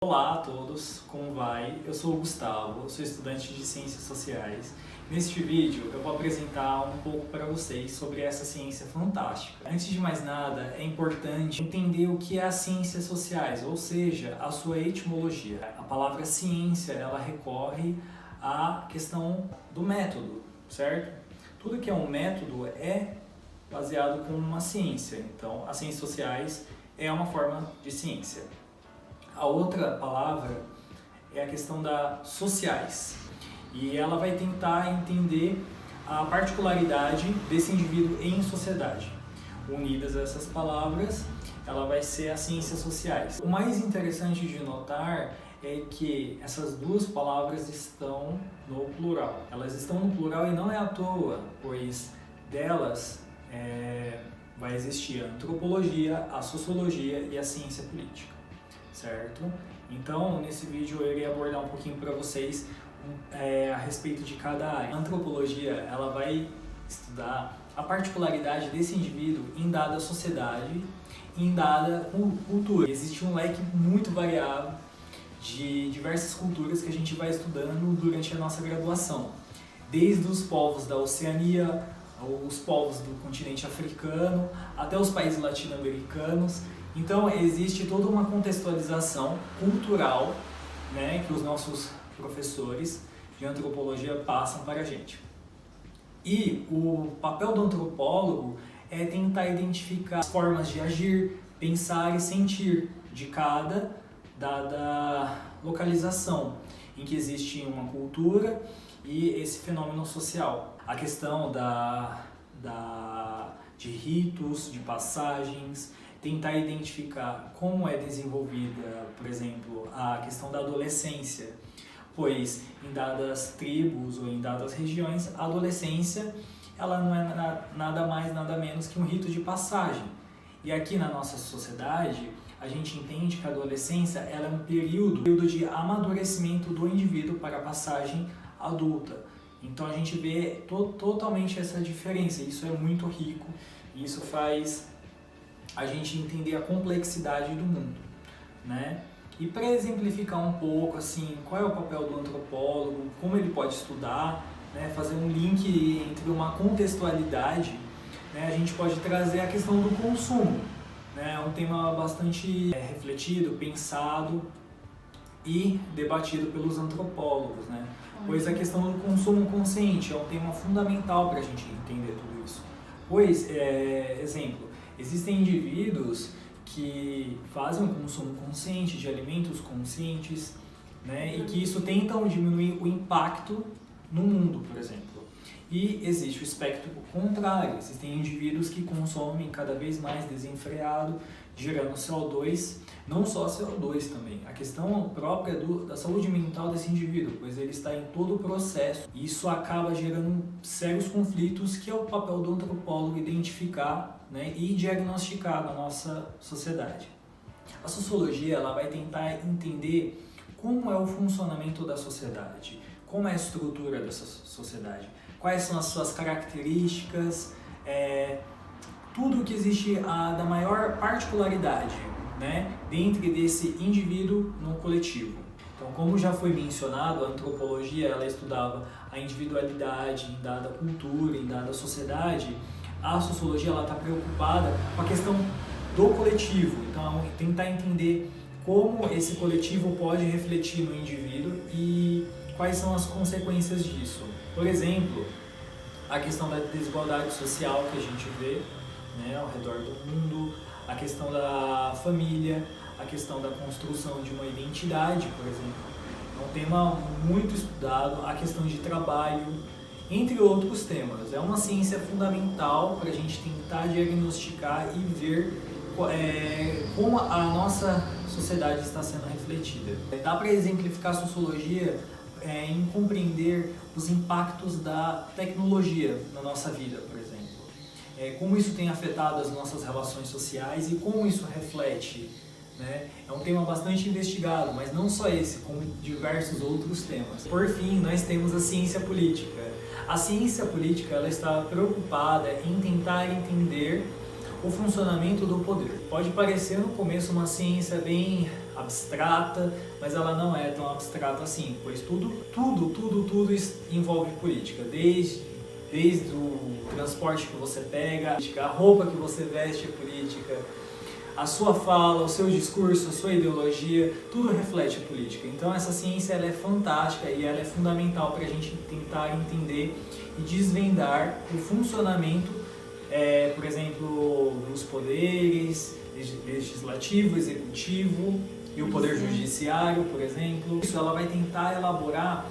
Olá a todos, como vai? Eu sou o Gustavo, sou estudante de Ciências Sociais. Neste vídeo eu vou apresentar um pouco para vocês sobre essa ciência fantástica. Antes de mais nada, é importante entender o que é as ciências sociais, ou seja, a sua etimologia. A palavra ciência, ela recorre à questão do método, certo? Tudo que é um método é baseado com uma ciência, então as ciências sociais é uma forma de ciência. A outra palavra é a questão das sociais, e ela vai tentar entender a particularidade desse indivíduo em sociedade. Unidas essas palavras, ela vai ser as ciências sociais. O mais interessante de notar é que essas duas palavras estão no plural. Elas estão no plural e não é à toa, pois delas vai existir a antropologia, a sociologia e a ciência política. Certo? Então, nesse vídeo eu irei abordar um pouquinho para vocês a respeito de cada área. A antropologia, ela vai estudar a particularidade desse indivíduo em dada sociedade, em dada cultura. Existe um leque muito variável de diversas culturas que a gente vai estudando durante a nossa graduação. Desde os povos da Oceania, os povos do continente africano, até os países latino-americanos. Então, existe toda uma contextualização cultural, né, que os nossos professores de antropologia passam para a gente. E o papel do antropólogo é tentar identificar as formas de agir, pensar e sentir de cada dada localização em que existe uma cultura e esse fenômeno social. A questão de ritos, de passagens, tentar identificar como é desenvolvida, por exemplo, a questão da adolescência, pois em dadas tribos ou em dadas regiões, a adolescência ela não é nada mais, nada menos que um rito de passagem. E aqui na nossa sociedade, a gente entende que a adolescência ela é um período de amadurecimento do indivíduo para a passagem adulta. Então a gente vê totalmente essa diferença, isso é muito rico, e isso faz a gente entender a complexidade do mundo, né? E para exemplificar um pouco assim, qual é o papel do antropólogo, como ele pode estudar, né, fazer um link entre uma contextualidade, né, a gente pode trazer a questão do consumo, né, um tema bastante refletido, pensado e debatido pelos antropólogos, né? Pois a questão do consumo consciente é um tema fundamental para a gente entender tudo isso. Pois, exemplo, existem indivíduos que fazem um consumo consciente de alimentos conscientes, né, e que isso tentam diminuir o impacto no mundo, por exemplo. E existe o espectro contrário, existem indivíduos que consomem cada vez mais desenfreado, gerando CO2, não só CO2 também, a questão própria da saúde mental desse indivíduo, pois ele está em todo o processo, e isso acaba gerando sérios conflitos, que é o papel do antropólogo identificar, né, e diagnosticar na nossa sociedade. A sociologia ela vai tentar entender como é o funcionamento da sociedade, como é a estrutura dessa sociedade, quais são as suas características, tudo que existe da maior particularidade, né, dentro desse indivíduo no coletivo. Então, como já foi mencionado, a antropologia ela estudava a individualidade em dada cultura, em dada sociedade. A sociologia ela está preocupada com a questão do coletivo, então tentar entender como esse coletivo pode refletir no indivíduo e quais são as consequências disso. Por exemplo, a questão da desigualdade social que a gente vê, né, ao redor do mundo, a questão da família, a questão da construção de uma identidade, por exemplo. É um tema muito estudado, a questão de trabalho, entre outros temas. É uma ciência fundamental para a gente tentar diagnosticar e ver como a nossa sociedade está sendo refletida. Dá para exemplificar a sociologia em compreender os impactos da tecnologia na nossa vida, por exemplo. Como isso tem afetado as nossas relações sociais e como isso reflete, né? É um tema bastante investigado, mas não só esse, como diversos outros temas. Por fim, nós temos a ciência política. A ciência política ela está preocupada em tentar entender o funcionamento do poder. Pode parecer no começo uma ciência bem abstrata, mas ela não é tão abstrata assim, pois tudo envolve política, desde o transporte que você pega, a roupa que você veste é política, a sua fala, o seu discurso, a sua ideologia, tudo reflete a política. Então essa ciência ela é fantástica e ela é fundamental para a gente tentar entender e desvendar o funcionamento, por exemplo, dos poderes legislativo, executivo e o poder judiciário, por exemplo. Isso ela vai tentar elaborar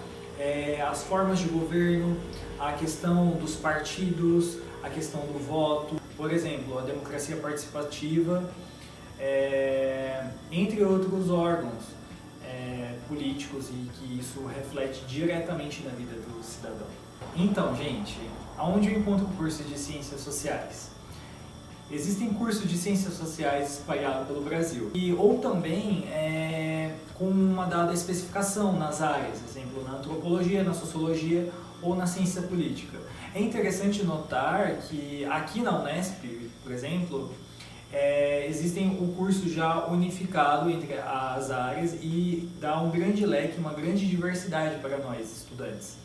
as formas de governo, a questão dos partidos, a questão do voto, por exemplo, a democracia participativa, entre outros órgãos políticos, e que isso reflete diretamente na vida do cidadão. Então, gente, aonde eu encontro cursos de ciências sociais? Existem cursos de ciências sociais espalhados pelo Brasil, ou também com uma dada especificação nas áreas, por exemplo, na antropologia, na sociologia ou na ciência política. É interessante notar que aqui na Unesp, por exemplo, existem o curso já unificado entre as áreas e dá um grande leque, uma grande diversidade para nós estudantes,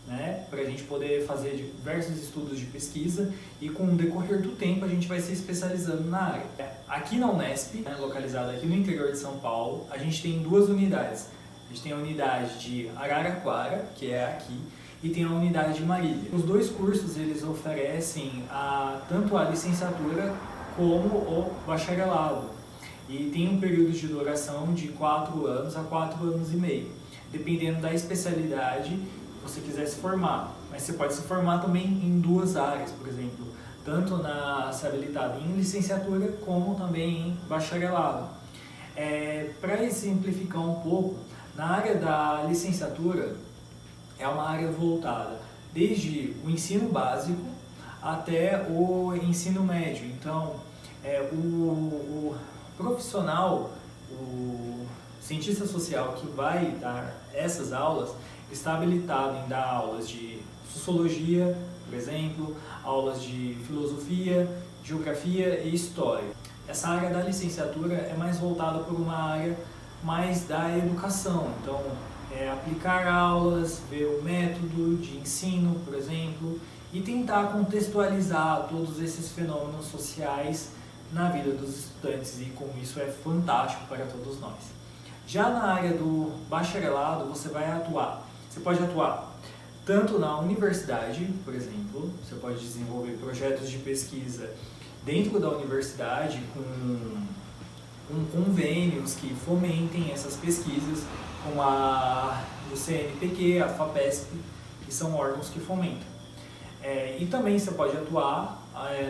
né? Para a gente poder fazer diversos estudos de pesquisa e com o decorrer do tempo a gente vai se especializando na área. Aqui na Unesp, localizada aqui no interior de São Paulo, a gente tem duas unidades. A gente tem a unidade de Araraquara, que é aqui, e tem a unidade de Marília. Os dois cursos eles oferecem tanto a licenciatura como o bacharelado, e tem um período de duração de 4 anos a 4 anos e meio, dependendo da especialidade que você quiser se formar. Mas você pode se formar também em duas áreas, por exemplo, tanto se habilitado em licenciatura como também em bacharelado. Para exemplificar um pouco, na área da licenciatura é uma área voltada desde o ensino básico até o ensino médio. Então, o profissional, o cientista social que vai dar essas aulas, está habilitado em dar aulas de sociologia, por exemplo, aulas de filosofia, geografia e história. Essa área da licenciatura é mais voltada por uma área mais da educação. Então, aplicar aulas, ver o método de ensino, por exemplo, e tentar contextualizar todos esses fenômenos sociais na vida dos estudantes, e como isso é fantástico para todos nós. Já na área do bacharelado, você pode atuar tanto na universidade, por exemplo, você pode desenvolver projetos de pesquisa dentro da universidade com convênios que fomentem essas pesquisas, com o CNPq, a FAPESP, que são órgãos que fomentam. E também você pode atuar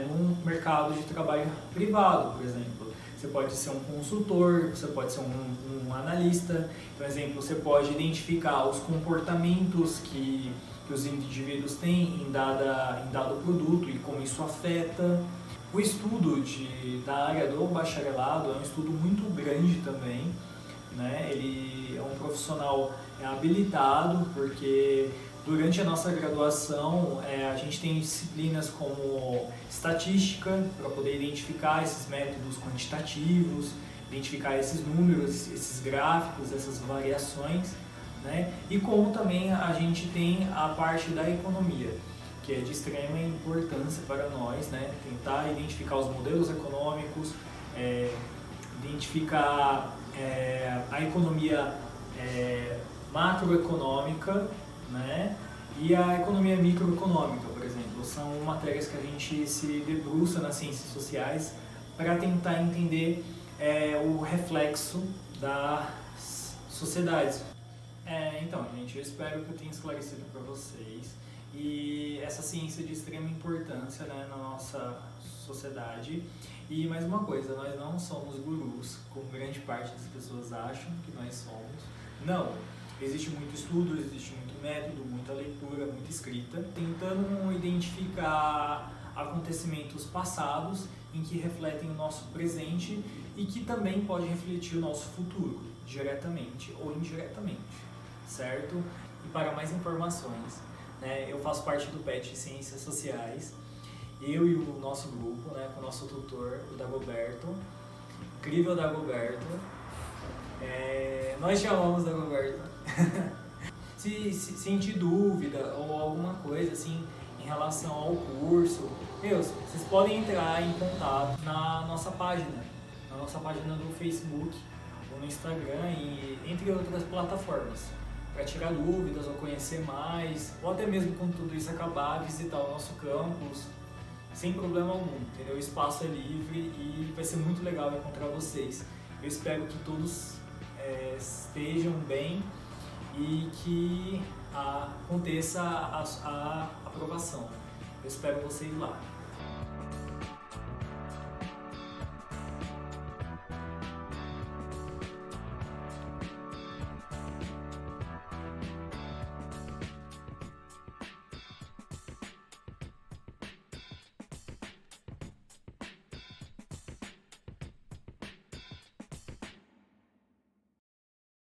num mercado de trabalho privado, por exemplo. Você pode ser um consultor, você pode ser um analista. Por exemplo, você pode identificar os comportamentos que os indivíduos têm em dado produto e como isso afeta. O estudo da área do bacharelado é um estudo muito grande também, né? Ele é um profissional habilitado, porque durante a nossa graduação a gente tem disciplinas como estatística, para poder identificar esses métodos quantitativos, identificar esses números, esses gráficos, essas variações, né? E como também a gente tem a parte da economia, que é de extrema importância para nós, né? Tentar identificar os modelos econômicos, identificar a economia macroeconômica, né? E a economia microeconômica, por exemplo, são matérias que a gente se debruça nas ciências sociais para tentar entender o reflexo das sociedades. Então, gente, eu espero que eu tenha esclarecido para vocês. E essa ciência de extrema importância, né, na nossa sociedade. E mais uma coisa, nós não somos gurus, como grande parte das pessoas acham que nós somos. Não, existe muito estudo, existe muito método, muita leitura, muita escrita, tentando identificar acontecimentos passados em que refletem o nosso presente e que também pode refletir o nosso futuro, diretamente ou indiretamente, certo? E para mais informações, né, eu faço parte do PET Ciências Sociais, eu e o nosso grupo, né, com o nosso tutor, o Dagoberto, incrível Dagoberto, Nós chamamos da conversa. Se sentir dúvida ou alguma coisa assim em relação ao curso, vocês podem entrar em contato na nossa página do Facebook ou no Instagram e entre outras plataformas, para tirar dúvidas ou conhecer mais, ou até mesmo quando tudo isso acabar, visitar o nosso campus sem problema algum, entendeu? O espaço é livre e vai ser muito legal encontrar vocês. Eu espero que todos estejam bem e que aconteça a aprovação. Eu espero vocês lá.